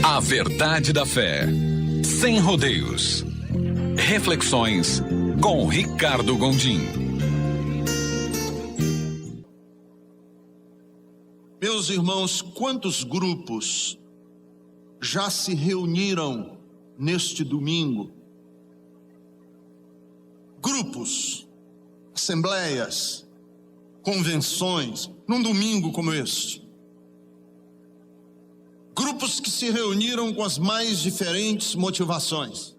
A verdade da fé, sem rodeios. Reflexões com Ricardo Gondim. Meus irmãos, quantos grupos já se reuniram neste domingo? Grupos, assembleias, convenções, num domingo como este. Grupos que se reuniram com as mais diferentes motivações.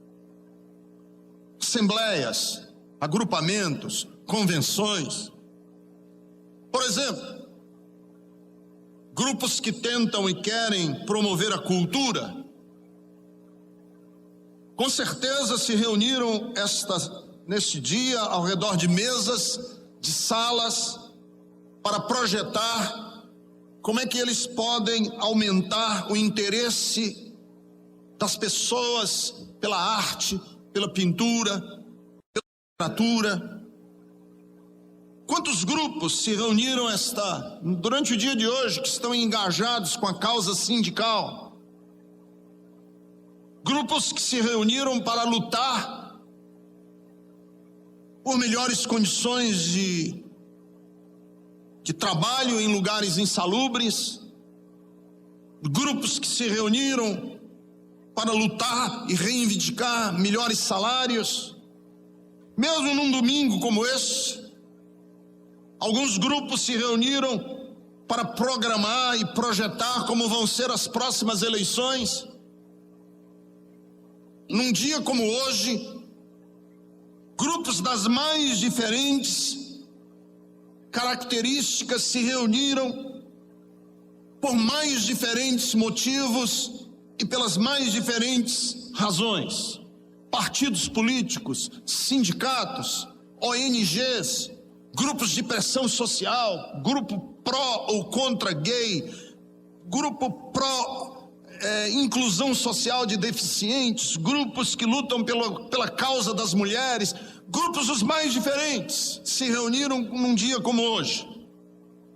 Assembleias, agrupamentos, convenções. Por exemplo, grupos que tentam e querem promover a cultura. Com certeza se reuniram neste dia ao redor de mesas, de salas, para projetar como é que eles podem aumentar o interesse das pessoas pela arte, pela pintura, pela literatura. Quantos grupos se reuniram durante o dia de hoje que estão engajados com a causa sindical? Grupos que se reuniram para lutar por melhores condições de trabalho em lugares insalubres. Grupos que se reuniram para lutar e reivindicar melhores salários. Mesmo num domingo como este, alguns grupos se reuniram para programar e projetar como vão ser as próximas eleições. Num dia como hoje, grupos das mais diferentes características se reuniram por mais diferentes motivos e pelas mais diferentes razões. Partidos políticos, sindicatos, ONGs, grupos de pressão social, grupo pró ou contra gay, grupo pró inclusão social de deficientes, grupos que lutam pela causa das mulheres, grupos os mais diferentes se reuniram num dia como hoje.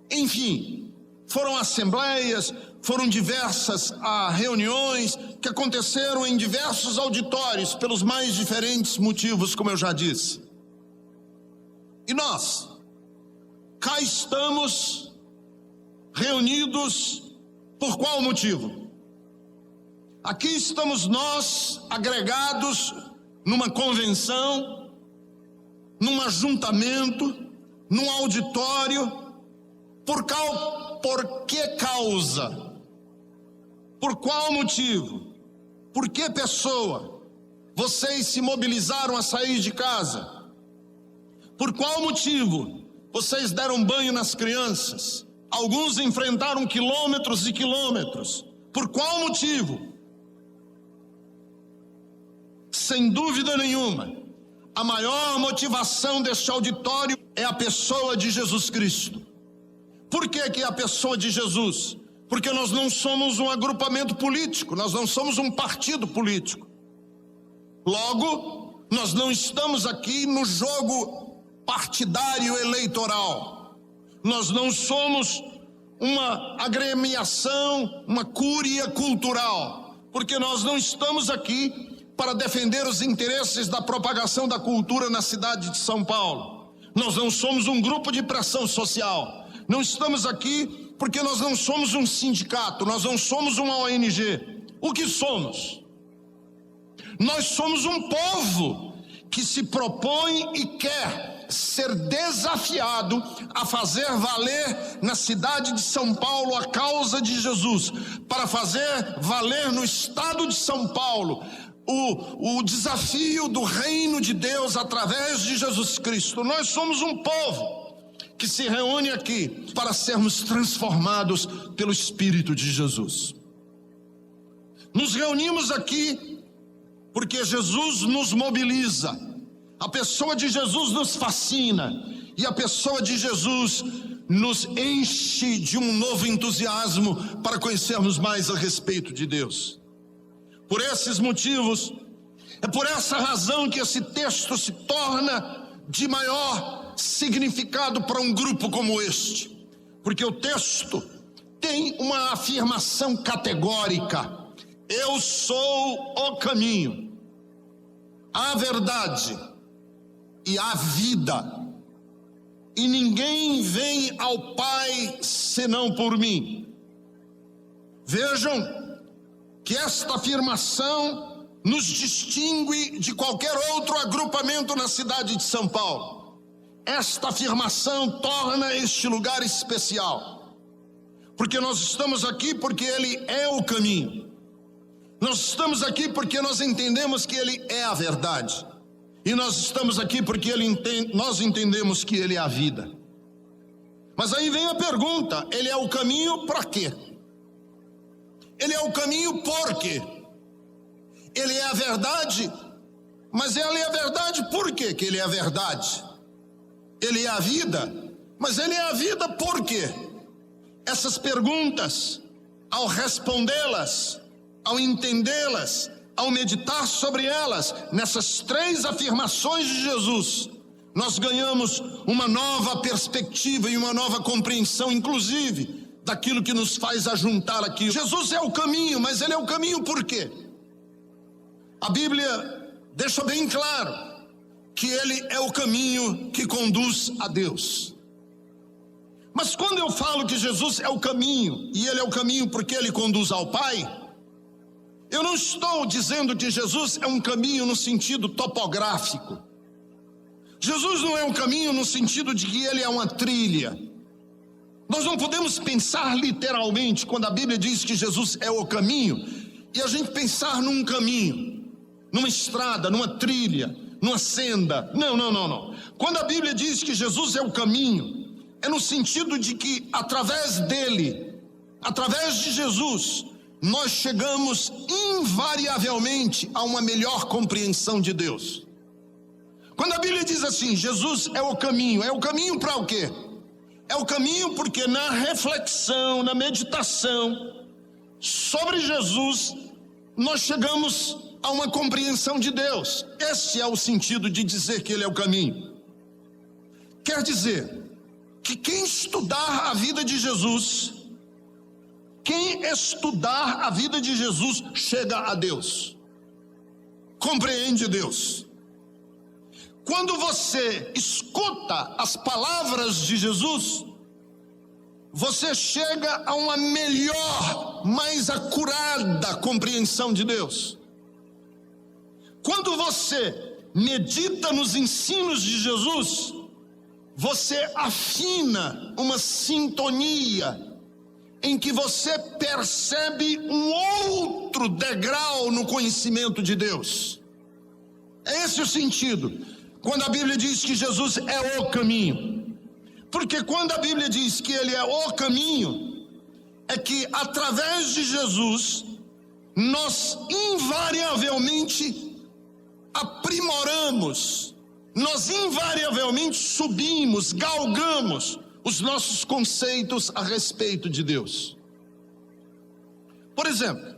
Enfim, foram assembleias, foram diversas reuniões que aconteceram em diversos auditórios pelos mais diferentes motivos, como eu já disse. E nós, cá estamos reunidos por qual motivo? Aqui estamos nós agregados numa convenção, num ajuntamento, num auditório. Por que causa? Por qual motivo? Por que pessoa? Vocês se mobilizaram a sair de casa? Por qual motivo? Vocês deram banho nas crianças? Alguns enfrentaram quilômetros e quilômetros. Por qual motivo? Sem dúvida nenhuma, a maior motivação deste auditório é a pessoa de Jesus Cristo. Por que é a pessoa de Jesus? Porque nós não somos um agrupamento político, nós não somos um partido político. Logo, nós não estamos aqui no jogo partidário eleitoral. Nós não somos uma agremiação, uma cúria cultural, porque nós não estamos aqui para defender os interesses da propagação da cultura na cidade de São Paulo. Nós não somos um grupo de pressão social. Não estamos aqui porque nós não somos um sindicato, nós não somos uma ONG. O que somos? Nós somos um povo que se propõe e quer ser desafiado a fazer valer na cidade de São Paulo a causa de Jesus, para fazer valer no estado de São Paulo o desafio do reino de Deus através de Jesus Cristo. Nós somos um povo que se reúne aqui para sermos transformados pelo Espírito de Jesus. Nos reunimos aqui porque Jesus nos mobiliza. A pessoa de Jesus nos fascina e a pessoa de Jesus nos enche de um novo entusiasmo para conhecermos mais a respeito de Deus. Por esses motivos, é por essa razão que esse texto se torna de maior significado para um grupo como este, porque o texto tem uma afirmação categórica: Eu sou o caminho, a verdade e a vida, e ninguém vem ao Pai senão por mim. Vejam que esta afirmação nos distingue de qualquer outro agrupamento na cidade de São Paulo. Esta afirmação torna este lugar especial, porque nós estamos aqui porque Ele é o caminho. Nós estamos aqui porque nós entendemos que Ele é a verdade. E nós estamos aqui porque nós entendemos que Ele é a vida. Mas aí vem a pergunta: Ele é o caminho para quê? Ele é o caminho por quê? Ele é a verdade, mas Ele é a verdade por quê que Ele é a verdade? Ele é a vida, mas Ele é a vida por quê? Essas perguntas, ao respondê-las, ao entendê-las, ao meditar sobre elas, nessas três afirmações de Jesus, nós ganhamos uma nova perspectiva e uma nova compreensão, inclusive, daquilo que nos faz ajuntar aqui. Jesus é o caminho, mas Ele é o caminho por quê? A Bíblia deixa bem claro que Ele é o caminho que conduz a Deus. Mas quando eu falo que Jesus é o caminho, e Ele é o caminho porque Ele conduz ao Pai, eu não estou dizendo que Jesus é um caminho no sentido topográfico. Jesus não é um caminho no sentido de que Ele é uma trilha. Nós não podemos pensar literalmente quando a Bíblia diz que Jesus é o caminho, e a gente pensar num caminho, numa estrada, numa trilha, numa senda. Não. Quando a Bíblia diz que Jesus é o caminho, é no sentido de que através dele, através de Jesus, nós chegamos invariavelmente a uma melhor compreensão de Deus. Quando a Bíblia diz assim, Jesus é o caminho para o quê? É o caminho porque na reflexão, na meditação sobre Jesus, nós chegamos a uma compreensão de Deus. Esse é o sentido de dizer que Ele é o caminho. Quer dizer que quem estudar a vida de Jesus, chega a Deus, compreende Deus. Quando você escuta as palavras de Jesus, você chega a uma melhor, mais acurada compreensão de Deus. Quando você medita nos ensinos de Jesus, você afina uma sintonia em que você percebe um outro degrau no conhecimento de Deus. É esse o sentido quando a Bíblia diz que Jesus é o caminho. Porque quando a Bíblia diz que Ele é o caminho, é que através de Jesus nós invariavelmente aprimoramos, nós invariavelmente subimos, galgamos os nossos conceitos a respeito de Deus. Por exemplo,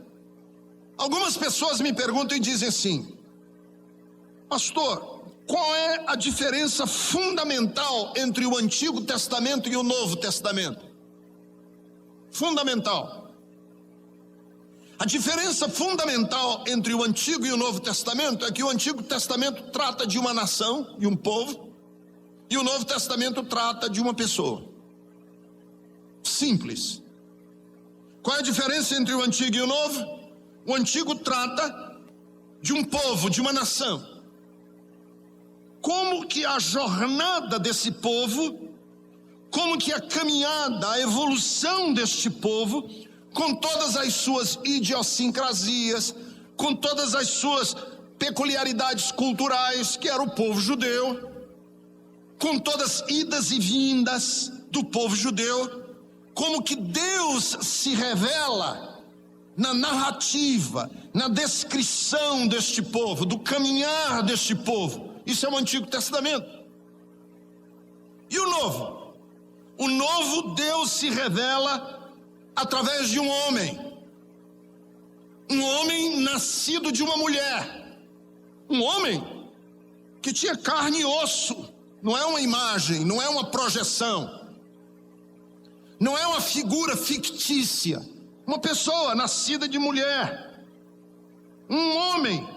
algumas pessoas me perguntam e dizem assim: pastor, qual é a diferença fundamental entre o Antigo Testamento e o Novo Testamento? Fundamental. A diferença fundamental entre o Antigo e o Novo Testamento é que o Antigo Testamento trata de uma nação, de um povo, e o Novo Testamento trata de uma pessoa. Simples. Qual é a diferença entre o Antigo e o Novo? O Antigo trata de um povo, de uma nação. Como que a jornada desse povo, como que a caminhada, a evolução deste povo, com todas as suas idiosincrasias, com todas as suas peculiaridades culturais, que era o povo judeu, com todas as idas e vindas do povo judeu, como que Deus se revela na narrativa, na descrição deste povo, do caminhar deste povo. Isso é o Antigo Testamento. E o Novo? O Novo, Deus se revela através de um homem nascido de uma mulher, um homem que tinha carne e osso. Não é uma imagem, não é uma projeção, não é uma figura fictícia, uma pessoa nascida de mulher, um homem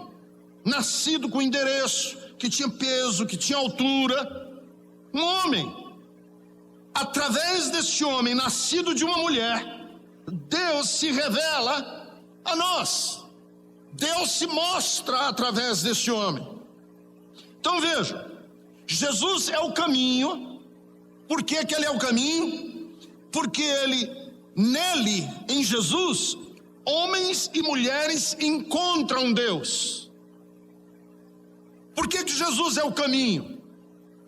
nascido com endereço, que tinha peso, que tinha altura, um homem. Através deste homem, nascido de uma mulher, Deus se revela a nós. Deus se mostra através deste homem. Então veja, Jesus é o caminho. Por que ele é o caminho? Porque nele, em Jesus, homens e mulheres encontram Deus. Por que Jesus é o caminho?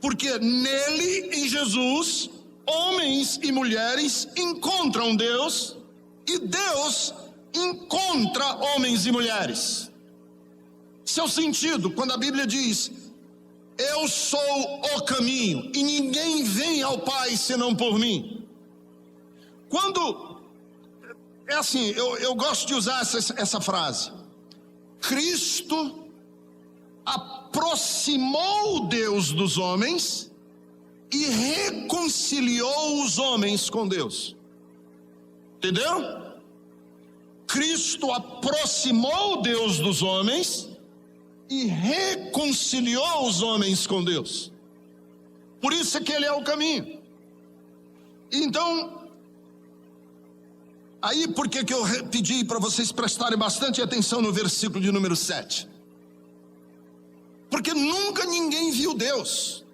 Porque nele, em Jesus, homens e mulheres encontram Deus e Deus encontra homens e mulheres. Seu sentido, quando a Bíblia diz: eu sou o caminho e ninguém vem ao Pai senão por mim. Quando, é assim, eu gosto de usar essa frase: Cristo aproximou Deus dos homens e reconciliou os homens com Deus. Entendeu? Cristo aproximou Deus dos homens e reconciliou os homens com Deus. Por isso é que ele é o caminho. Então, aí por que eu pedi para vocês prestarem bastante atenção no versículo de número 7? Porque nunca ninguém viu Deus.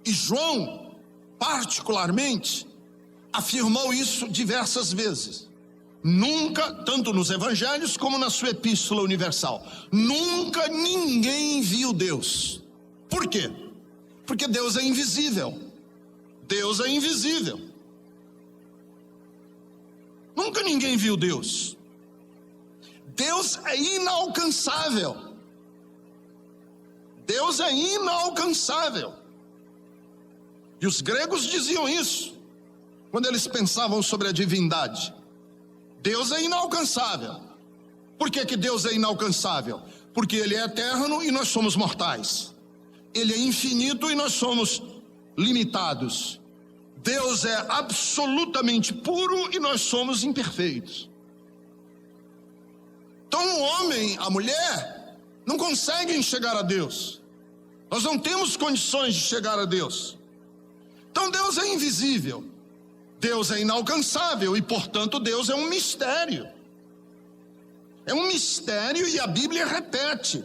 E João, particularmente, afirmou isso diversas vezes. Nunca, tanto nos evangelhos como na sua epístola universal, nunca ninguém viu Deus. Por quê? Porque Deus é invisível. Deus é invisível. Nunca ninguém viu Deus. Deus é inalcançável. Deus é inalcançável. E os gregos diziam isso quando eles pensavam sobre a divindade. Deus é inalcançável. Por que Deus é inalcançável? Porque ele é eterno e nós somos mortais. Ele é infinito e nós somos limitados. Deus é absolutamente puro e nós somos imperfeitos. Então o homem, a mulher, não conseguem chegar a Deus. Nós não temos condições de chegar a Deus. Então Deus é invisível. Deus é inalcançável e, portanto, Deus é um mistério. É um mistério e a Bíblia repete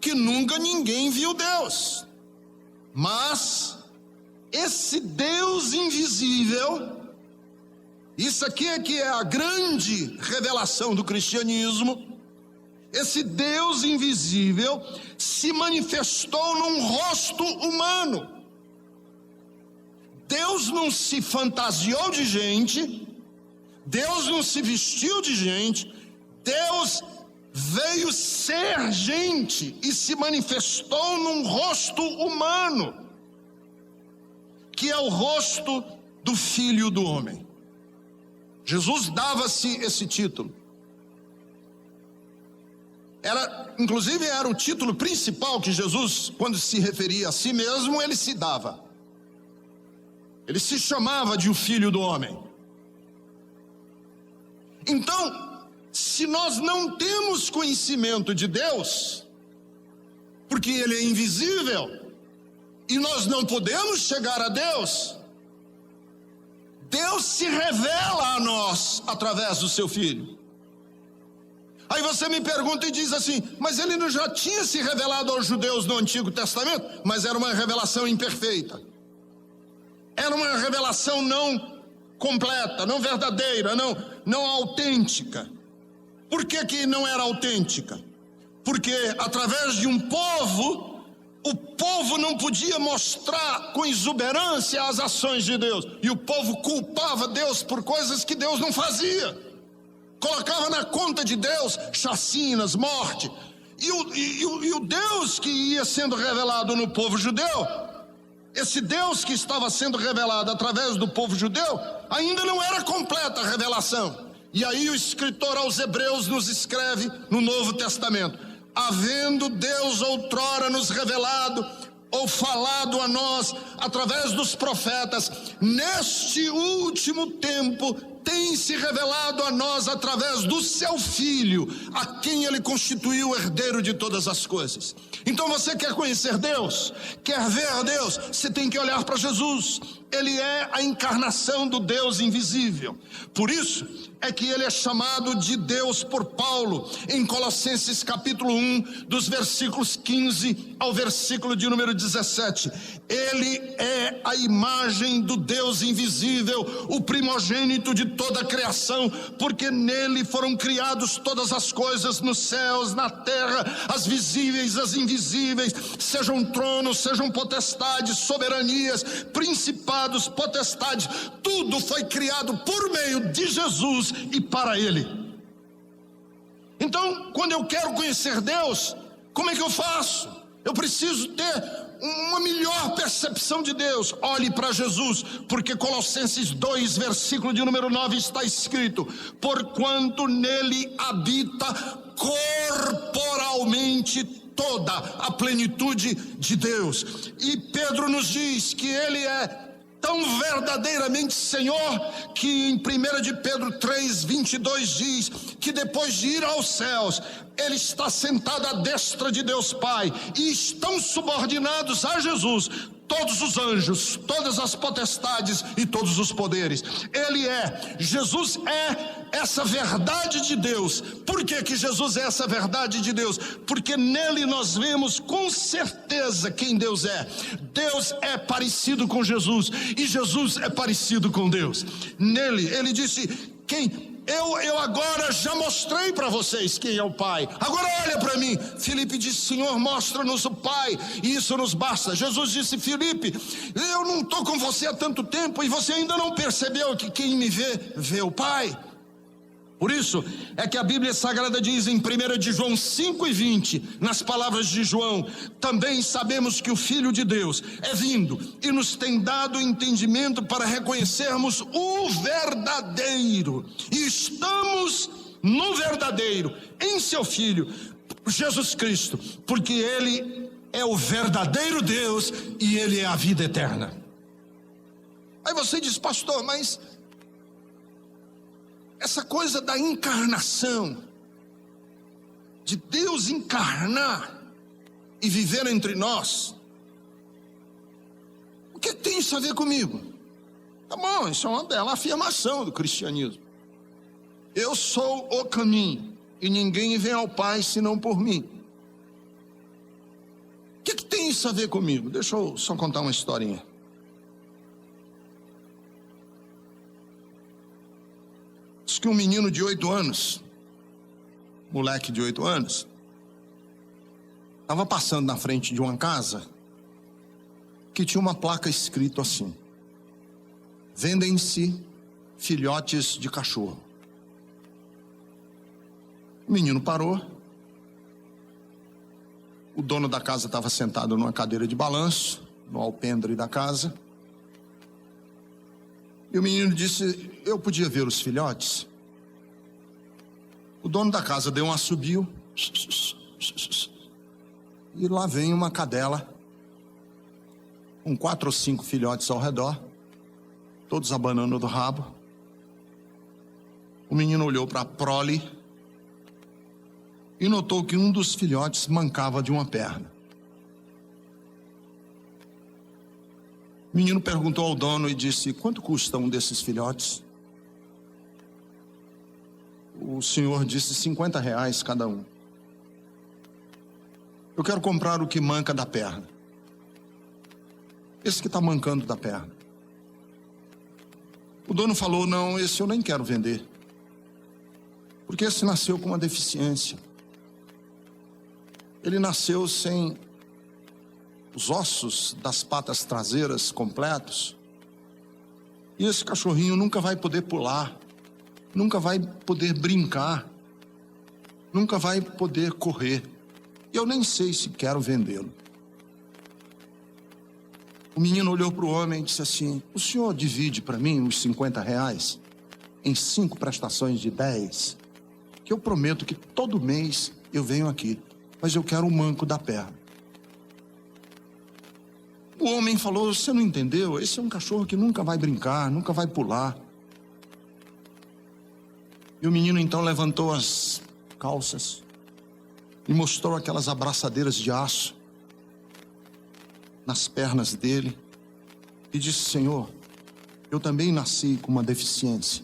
que nunca ninguém viu Deus. Mas esse Deus invisível, isso aqui é que é a grande revelação do cristianismo. Esse Deus invisível se manifestou num rosto humano. Deus não se fantasiou de gente, Deus não se vestiu de gente, Deus veio ser gente e se manifestou num rosto humano, que é o rosto do Filho do Homem. Jesus dava-se esse título. Inclusive era o título principal que Jesus, quando se referia a si mesmo, ele se dava. Ele se chamava de o Filho do Homem. Então, se nós não temos conhecimento de Deus, porque ele é invisível, e nós não podemos chegar a Deus, Deus se revela a nós através do seu Filho. Aí você me pergunta e diz assim: mas ele não já tinha se revelado aos judeus no Antigo Testamento? Mas era uma revelação imperfeita. Era uma revelação não completa, não verdadeira, não autêntica. Por que não era autêntica? Porque através de um povo, o povo não podia mostrar com exuberância as ações de Deus. E o povo culpava Deus por coisas que Deus não fazia. Colocava na conta de Deus chacinas, morte. E o Deus que ia sendo revelado no povo judeu, esse Deus que estava sendo revelado através do povo judeu, ainda não era completa a revelação. E aí o escritor aos Hebreus nos escreve no Novo Testamento: havendo Deus outrora nos revelado ou falado a nós através dos profetas, neste último tempo tem se revelado a nós através do seu Filho, a quem ele constituiu herdeiro de todas as coisas. Então você quer conhecer Deus? Quer ver Deus? Você tem que olhar para Jesus. Ele é a encarnação do Deus invisível. Por isso é que ele é chamado de Deus por Paulo, em Colossenses capítulo 1, dos versículos 15 ao versículo de número 17. Ele é a imagem do Deus invisível, o primogênito de toda a criação, porque nele foram criados todas as coisas nos céus, na terra, as visíveis, as invisíveis, sejam tronos, sejam potestades, soberanias, principados, potestades, tudo foi criado por meio de Jesus e para ele. Então, quando eu quero conhecer Deus, como é que eu faço? Eu preciso ter uma melhor percepção de Deus. Olhe para Jesus, porque Colossenses 2, versículo de número 9 está escrito: porquanto nele habita corporalmente toda a plenitude de Deus. E Pedro nos diz que ele é tão verdadeiramente Senhor, que em 1 de Pedro 3, 22 diz que depois de ir aos céus, ele está sentado à destra de Deus Pai, e estão subordinados a Jesus todos os anjos, todas as potestades e todos os poderes. Jesus é essa verdade de Deus. Por que Jesus é essa verdade de Deus? Porque nele nós vemos com certeza quem Deus é. Deus é parecido com Jesus, e Jesus é parecido com Deus. Nele, ele disse: eu agora já mostrei para vocês quem é o Pai. Agora olha para mim. Filipe disse: Senhor, mostra-nos o Pai, e isso nos basta. Jesus disse: Filipe, eu não estou com você há tanto tempo, e você ainda não percebeu que quem me vê, vê o Pai. Por isso é que a Bíblia Sagrada diz em 1 de João 5:20, nas palavras de João: também sabemos que o Filho de Deus é vindo e nos tem dado entendimento para reconhecermos o verdadeiro, e estamos no verdadeiro, em seu Filho, Jesus Cristo, porque ele é o verdadeiro Deus e ele é a vida eterna. Aí você diz: pastor, mas essa coisa da encarnação, de Deus encarnar e viver entre nós, o que tem isso a ver comigo? Tá bom, isso é uma bela afirmação do cristianismo. Eu sou o caminho, e ninguém vem ao Pai senão por mim. O que tem isso a ver comigo? Deixa eu só contar uma historinha. Diz que um menino de 8 anos, moleque de 8 anos, estava passando na frente de uma casa que tinha uma placa escrito assim: vendem-se filhotes de cachorro. O menino parou. O dono da casa estava sentado numa cadeira de balanço, no alpendre da casa. E o menino disse: eu podia ver os filhotes? O dono da casa deu um assobio, e lá vem uma cadela com 4 ou 5 filhotes ao redor, todos abanando do rabo. O menino olhou para a prole e notou que um dos filhotes mancava de uma perna. O menino perguntou ao dono e disse: quanto custa um desses filhotes? O senhor disse: R$50 cada um. Eu quero comprar o que manca da perna. Esse que está mancando da perna. O dono falou: não, esse eu nem quero vender, porque esse nasceu com uma deficiência. Ele nasceu sem os ossos das patas traseiras completos, e esse cachorrinho nunca vai poder pular, nunca vai poder brincar, nunca vai poder correr. Eu nem sei se quero vendê-lo. O menino olhou para o homem e disse assim: o senhor divide para mim os R$50 em 5 prestações de 10, que eu prometo que todo mês eu venho aqui, mas eu quero o manco da perna. O homem falou: você não entendeu? Esse é um cachorro que nunca vai brincar, nunca vai pular. E o menino então levantou as calças e mostrou aquelas abraçadeiras de aço nas pernas dele e disse: Senhor, eu também nasci com uma deficiência.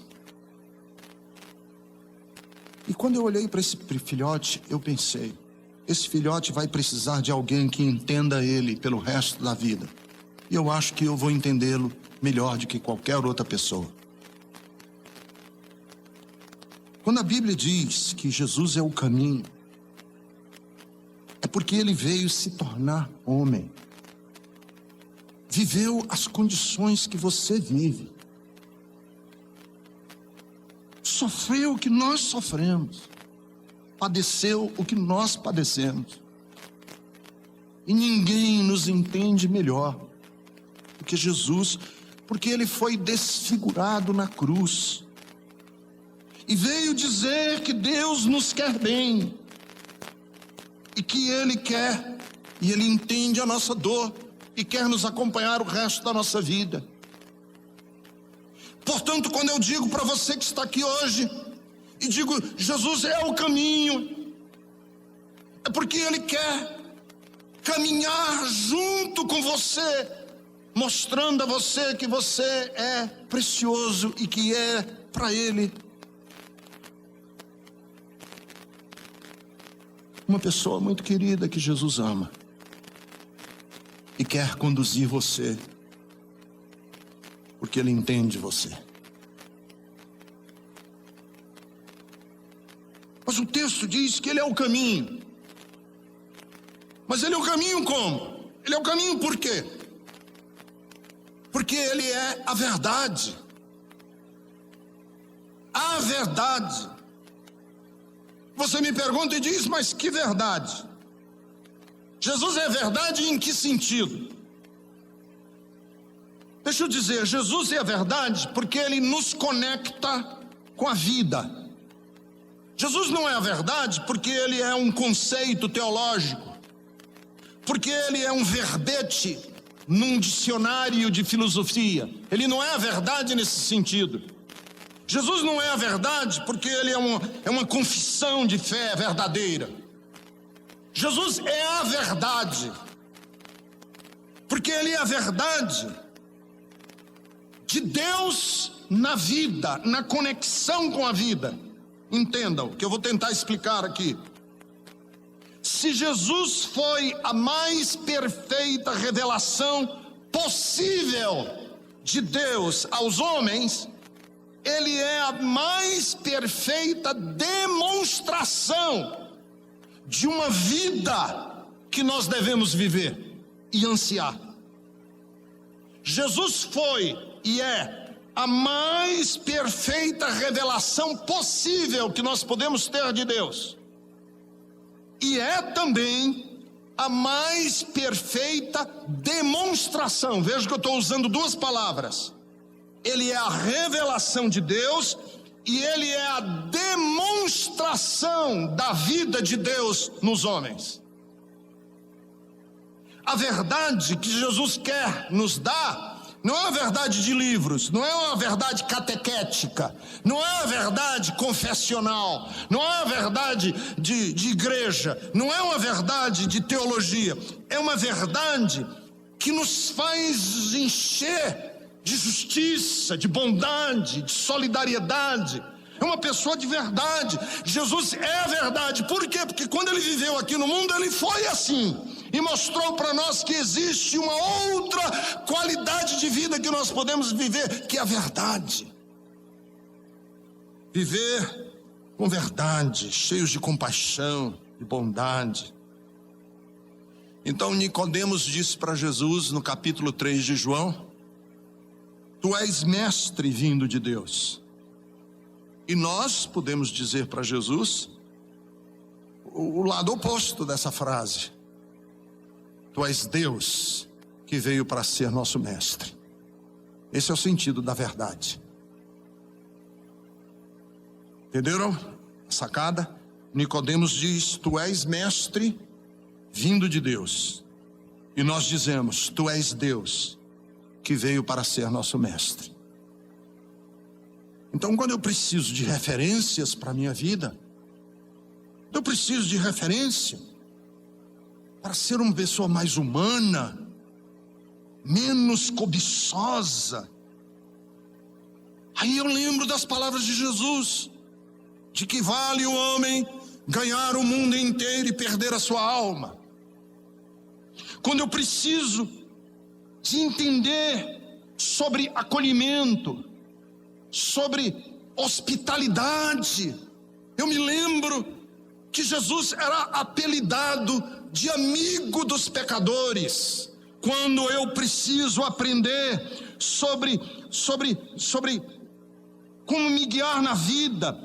E quando eu olhei para esse filhote, eu pensei: esse filhote vai precisar de alguém que entenda ele pelo resto da vida. E eu acho que eu vou entendê-lo melhor do que qualquer outra pessoa. Quando a Bíblia diz que Jesus é o caminho, é porque ele veio se tornar homem. Viveu as condições que você vive. Sofreu o que nós sofremos. Padeceu o que nós padecemos. E ninguém nos entende melhor do que Jesus, porque ele foi desfigurado na cruz. E veio dizer que Deus nos quer bem. E que ele quer, e ele entende a nossa dor, e quer nos acompanhar o resto da nossa vida. Portanto, quando eu digo para você que está aqui hoje, e digo, Jesus é o caminho, é porque ele quer caminhar junto com você, mostrando a você que você é precioso e que é para ele uma pessoa muito querida que Jesus ama e quer conduzir você, porque ele entende você. Mas o texto diz que ele é o caminho. Mas ele é o caminho como? Ele é o caminho por quê? Porque ele é a verdade. A verdade. Você me pergunta e diz, mas que verdade? Jesus é verdade em que sentido? Deixa eu dizer, Jesus é a verdade porque ele nos conecta com a vida. Jesus não é a verdade porque ele é um conceito teológico, porque ele é um verbete num dicionário de filosofia. Ele não é a verdade nesse sentido. Jesus não é a verdade porque ele é uma confissão de fé verdadeira. Jesus é a verdade porque ele é a verdade de Deus na vida, na conexão com a vida. Entendam, que eu vou tentar explicar aqui. Se Jesus foi a mais perfeita revelação possível de Deus aos homens, ele é a mais perfeita demonstração de uma vida que nós devemos viver e ansiar. Jesus foi e é a mais perfeita revelação possível que nós podemos ter de Deus. E é também a mais perfeita demonstração. Veja que eu estou usando duas palavras. Ele é a revelação de Deus e ele é a demonstração da vida de Deus nos homens. A verdade que Jesus quer nos dar não é uma verdade de livros, não é uma verdade catequética, não é uma verdade confessional, não é uma verdade de igreja, não é uma verdade de teologia, é uma verdade que nos faz encher de justiça, de bondade, de solidariedade. É uma pessoa de verdade. Jesus é a verdade. Por quê? Porque quando ele viveu aqui no mundo, ele foi assim e mostrou para nós que existe uma outra qualidade de vida que nós podemos viver, que é a verdade. Viver com verdade, cheios de compaixão, de bondade. Então Nicodemos disse para Jesus no capítulo 3 de João: Tu és mestre vindo de Deus. E nós podemos dizer para Jesus o lado oposto dessa frase: Tu és Deus que veio para ser nosso mestre. Esse é o sentido da verdade. Entenderam a sacada? Nicodemos diz: Tu és mestre vindo de Deus. E nós dizemos: Tu és Deus que veio para ser nosso mestre. Então, quando eu preciso de referências para a minha vida, eu preciso de referência para ser uma pessoa mais humana, menos cobiçosa. Aí eu lembro das palavras de Jesus, de que vale o homem ganhar o mundo inteiro e perder a sua alma. Quando eu preciso de entender sobre acolhimento, sobre hospitalidade, eu me lembro que Jesus era apelidado de amigo dos pecadores. Quando eu preciso aprender sobre como me guiar na vida,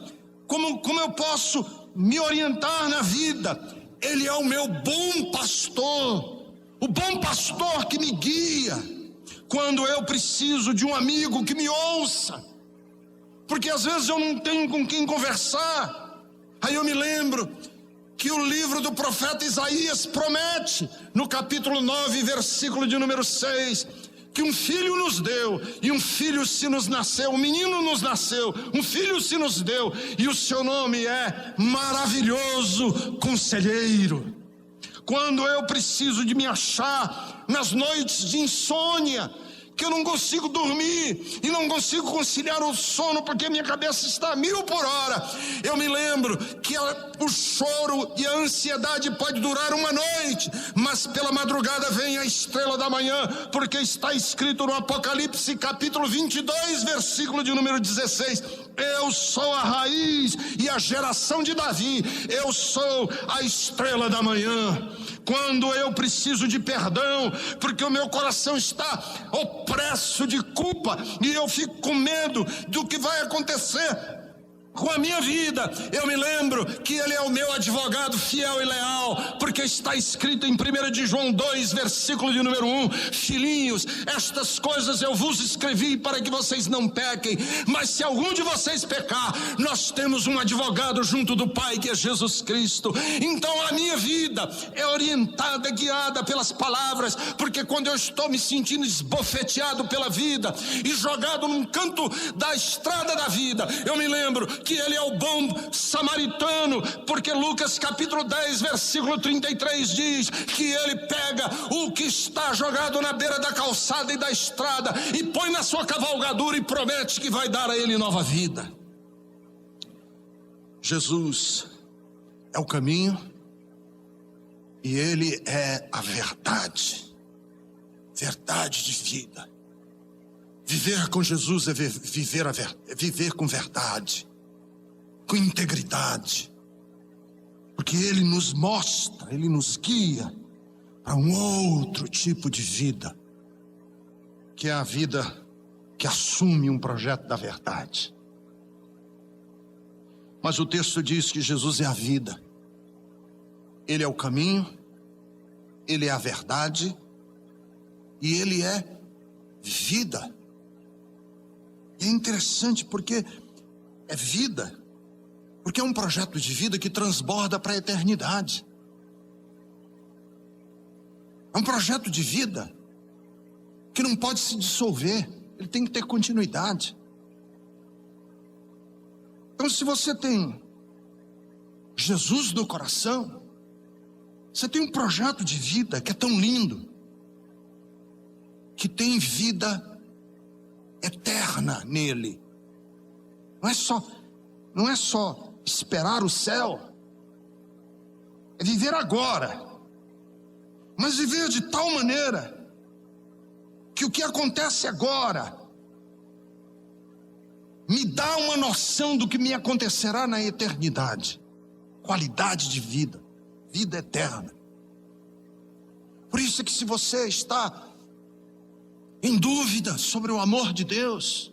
como eu posso me orientar na vida, Ele é o meu bom pastor, o bom pastor que me guia. Quando eu preciso de um amigo que me ouça, porque às vezes eu não tenho com quem conversar, aí eu me lembro que o livro do profeta Isaías promete, no capítulo 9, versículo de número 6, que um filho nos deu, e um filho se nos nasceu, um menino nos nasceu, um filho se nos deu, e o seu nome é Maravilhoso Conselheiro. Quando eu preciso de me achar nas noites de insônia, que eu não consigo dormir e não consigo conciliar o sono porque minha cabeça está a 1000 por hora, eu me lembro que o choro e a ansiedade pode durar uma noite, mas pela madrugada vem a estrela da manhã, porque está escrito no Apocalipse capítulo 22, versículo de número 16: eu sou a raiz e a geração de Davi, eu sou a estrela da manhã. Quando eu preciso de perdão, porque o meu coração está opresso de culpa e eu fico com medo do que vai acontecer com a minha vida, eu me lembro que Ele é o meu advogado fiel e leal, porque está escrito em 1 de João 2, versículo de número 1: filhinhos, estas coisas eu vos escrevi para que vocês não pequem, mas se algum de vocês pecar, nós temos um advogado junto do Pai, que é Jesus Cristo. Então a minha vida é orientada, guiada pelas palavras, porque quando eu estou me sentindo esbofeteado pela vida e jogado num canto da estrada da vida, eu me lembro que Ele é o bom samaritano, porque Lucas capítulo 10, versículo 33 diz que Ele pega o que está jogado na beira da calçada e da estrada e põe na sua cavalgadura e promete que vai dar a ele nova vida. Jesus é o caminho e Ele é a verdade, verdade de vida. Viver com Jesus é viver com verdade, com integridade, porque Ele nos mostra, Ele nos guia para um outro tipo de vida, que é a vida que assume um projeto da verdade. Mas o texto diz que Jesus é a vida, Ele é o caminho, Ele é a verdade e Ele é vida. E é interessante porque é vida, porque é um projeto de vida que transborda para a eternidade. É um projeto de vida que não pode se dissolver, ele tem que ter continuidade. Então, se você tem Jesus no coração, você tem um projeto de vida que é tão lindo, que tem vida eterna nele. Não é só esperar o céu, é viver agora, mas viver de tal maneira que o que acontece agora me dá uma noção do que me acontecerá na eternidade. Qualidade de vida, vida eterna. Por isso é que se você está em dúvida sobre o amor de Deus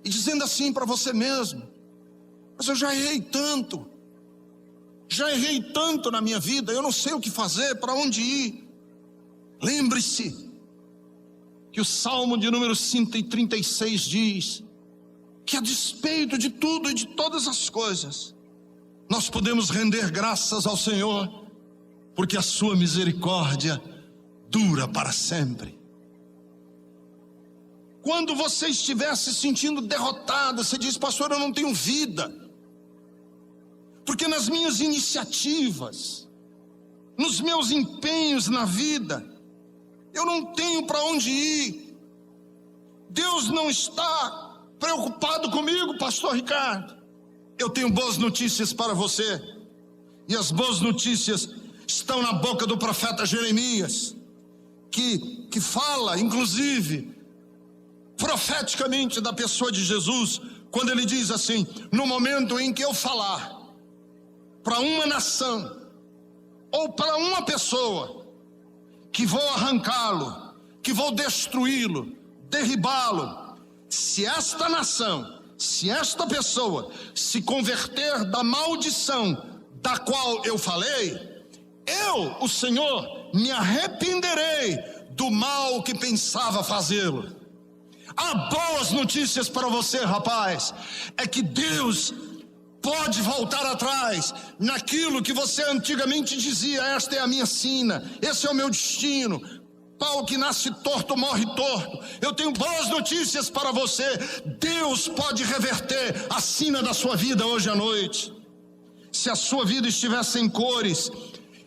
e dizendo assim para você mesmo: mas eu já errei tanto na minha vida, eu não sei o que fazer, para onde ir. Lembre-se que o Salmo de número 136 diz que a despeito de tudo e de todas as coisas, nós podemos render graças ao Senhor, porque a sua misericórdia dura para sempre. Quando você estiver se sentindo derrotado, você diz: pastor, eu não tenho vida, porque nas minhas iniciativas, nos meus empenhos na vida, eu não tenho para onde ir. Deus não está preocupado comigo, pastor Ricardo. Eu tenho boas notícias para você, e as boas notícias estão na boca do profeta Jeremias, que fala, inclusive, profeticamente da pessoa de Jesus, quando ele diz assim: no momento em que eu falar para uma nação, ou para uma pessoa, que vou arrancá-lo, que vou destruí-lo, derribá-lo, se esta nação, se esta pessoa se converter da maldição da qual eu falei, eu, o Senhor, me arrependerei do mal que pensava fazê-lo. Há boas notícias para você, rapaz. É que Deus pode voltar atrás naquilo que você antigamente dizia: esta é a minha sina, esse é o meu destino. Pau que nasce torto morre torto. Eu tenho boas notícias para você. Deus pode reverter a sina da sua vida hoje à noite. Se a sua vida estiver sem cores,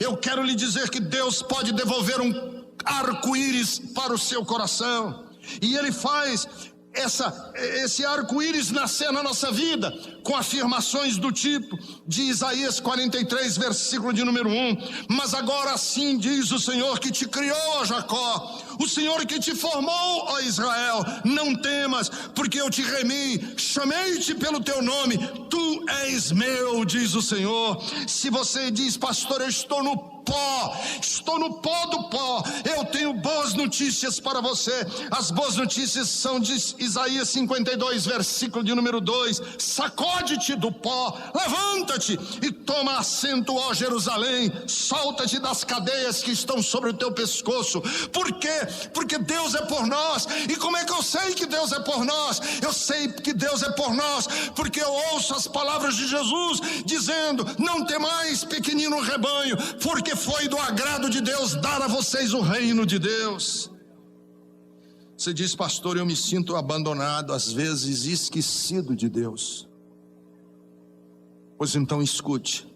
eu quero lhe dizer que Deus pode devolver um arco-íris para o seu coração. E Ele faz esse arco-íris nascer na nossa vida com afirmações do tipo de Isaías 43, versículo de número 1. Mas agora sim diz o Senhor que te criou, ó Jacó, o Senhor que te formou, ó Israel: não temas, porque eu te remi, chamei-te pelo teu nome, tu és meu, diz o Senhor. Se você diz: pastor, eu estou no pó do pó, eu tenho boas notícias para você. As boas notícias são de Isaías 52, versículo de número 2: sacode-te do pó, levanta-te e toma assento, ó Jerusalém, solta-te das cadeias que estão sobre o teu pescoço. Por quê? Porque Deus é por nós. E como é que eu sei que Deus é por nós? Eu sei que Deus é por nós porque eu ouço as palavras de Jesus dizendo: não temais, pequenino rebanho, porque foi do agrado de Deus dar a vocês o reino de Deus. Você diz: pastor, eu me sinto abandonado, às vezes esquecido de Deus. Pois então escute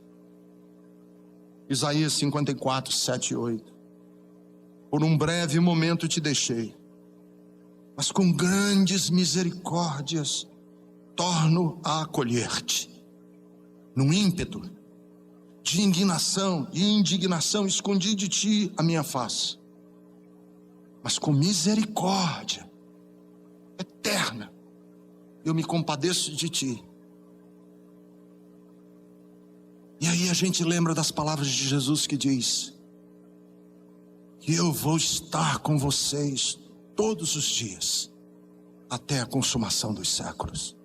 Isaías 54, 7 e 8. Por um breve momento te deixei, mas com grandes misericórdias torno a acolher-te. Num ímpeto de indignação escondi de ti a minha face, mas com misericórdia eterna eu me compadeço de ti. E aí a gente lembra das palavras de Jesus que diz que eu vou estar com vocês todos os dias até a consumação dos séculos.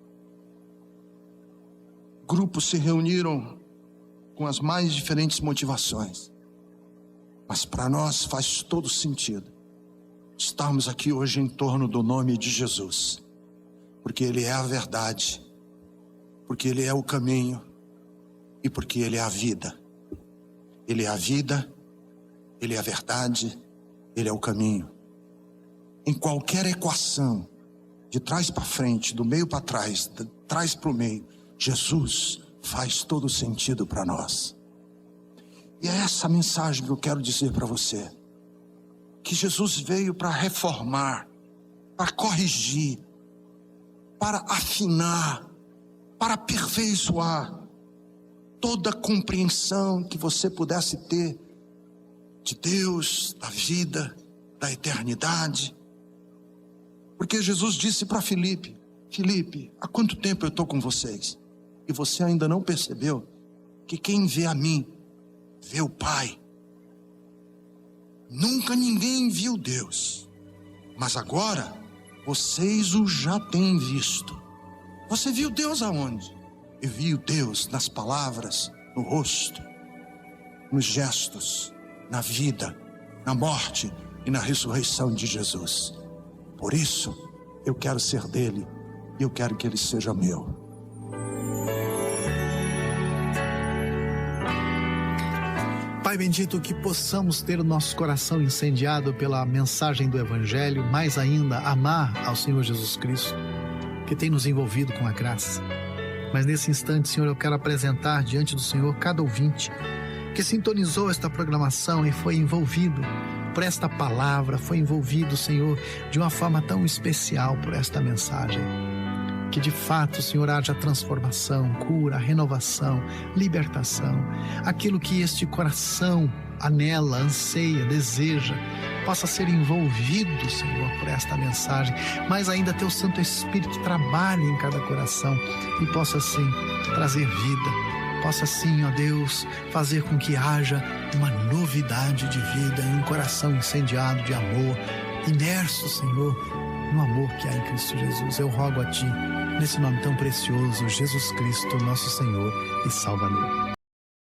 Grupos se reuniram com as mais diferentes motivações, mas para nós faz todo sentido estarmos aqui hoje em torno do nome de Jesus, porque Ele é a verdade, porque Ele é o caminho e porque Ele é a vida. Ele é a vida, Ele é a verdade, Ele é o caminho. Em qualquer equação, de trás para frente, do meio para trás, de trás para o meio, Jesus faz todo sentido para nós. E é essa mensagem que eu quero dizer para você, que Jesus veio para reformar, para corrigir, para afinar, para aperfeiçoar toda a compreensão que você pudesse ter de Deus, da vida, da eternidade. Porque Jesus disse para Filipe: Filipe, há quanto tempo eu estou com vocês e você ainda não percebeu que quem vê a mim vê o Pai? Nunca ninguém viu Deus, mas agora vocês o já têm visto. Você viu Deus aonde? Eu vi Deus nas palavras, no rosto, nos gestos, na vida, na morte e na ressurreição de Jesus. Por isso eu quero ser dele e eu quero que ele seja meu. Pai bendito, que possamos ter o nosso coração incendiado pela mensagem do Evangelho, mais ainda amar ao Senhor Jesus Cristo, que tem nos envolvido com a graça. Mas nesse instante, Senhor, eu quero apresentar diante do Senhor cada ouvinte que sintonizou esta programação e foi envolvido por esta palavra, foi envolvido, Senhor, de uma forma tão especial por esta mensagem. Que de fato, Senhor, haja transformação, cura, renovação, libertação. Aquilo que este coração anela, anseia, deseja, possa ser envolvido, Senhor, por esta mensagem. Mas ainda Teu Santo Espírito trabalhe em cada coração e possa, sim, trazer vida. Possa, sim, ó Deus, fazer com que haja uma novidade de vida em um coração incendiado de amor, imerso, Senhor, no amor que há em Cristo Jesus. Eu rogo a Ti, nesse nome tão precioso, Jesus Cristo, nosso Senhor e Salvador.